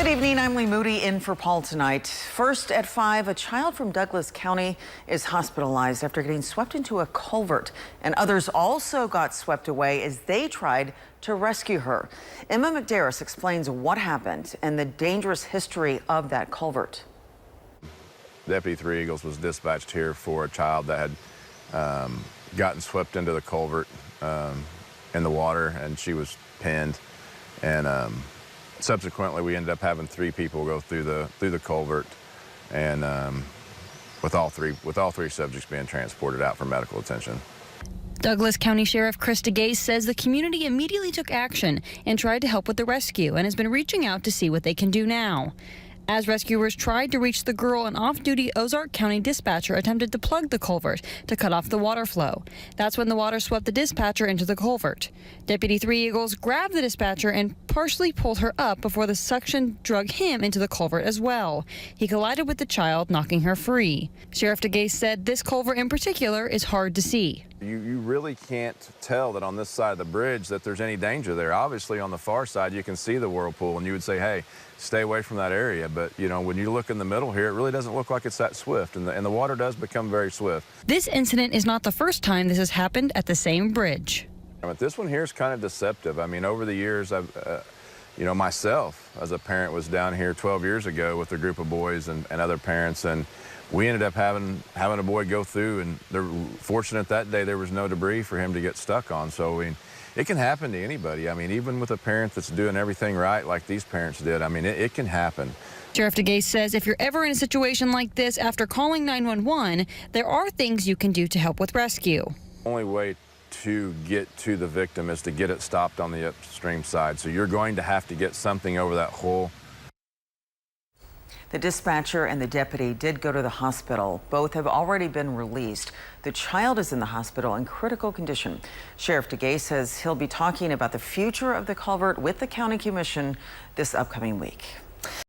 Good evening, I'm Lee Moody in for Paul tonight. First at 5, a child from Douglas County is hospitalized after getting swept into a culvert, and others also got swept away as they tried to rescue her. Emma McDarris explains what happened and the dangerous history of that culvert. Deputy 3 Eagles was dispatched here for a child that had gotten swept into the culvert in the water, and she was pinned. And subsequently, we ended up having 3 people go through the culvert, and with all three subjects being transported out for medical attention. Douglas County Sheriff Krista Gase says the community immediately took action and tried to help with the rescue and has been reaching out to see what they can do now. As rescuers tried to reach the girl, an off-duty Ozark County dispatcher attempted to plug the culvert to cut off the water flow. That's when the water swept the dispatcher into the culvert. Deputy 3 Eagles grabbed the dispatcher and partially pulled her up before the suction drug him into the culvert as well. He collided with the child, knocking her free. Sheriff DeGase said this culvert in particular is hard to see. You really can't tell that on this side of the bridge that there's any danger there. Obviously, on the far side, you can see the whirlpool, and you would say, hey, stay away from that area. But, you know, when you look in the middle here, it really doesn't look like it's that swift, and the water does become very swift. This incident is not the first time this has happened at the same bridge. But this one here is kind of deceptive. I mean, over the years, you know, myself as a parent was down here 12 years ago with a group of boys and other parents, and we ended up having a boy go through, and they're fortunate that day there was no debris for him to get stuck on. So, I mean, it can happen to anybody. I mean, even with a parent that's doing everything right like these parents did, I mean, it can happen. Sheriff DeGase says if you're ever in a situation like this after calling 911, there are things you can do to help with rescue. The only way to get to the victim is to get it stopped on the upstream side. So you're going to have to get something over that hole. The dispatcher and the deputy did go to the hospital. Both have already been released. The child is in the hospital in critical condition. Sheriff DeGase says he'll be talking about the future of the culvert with the county commission this upcoming week.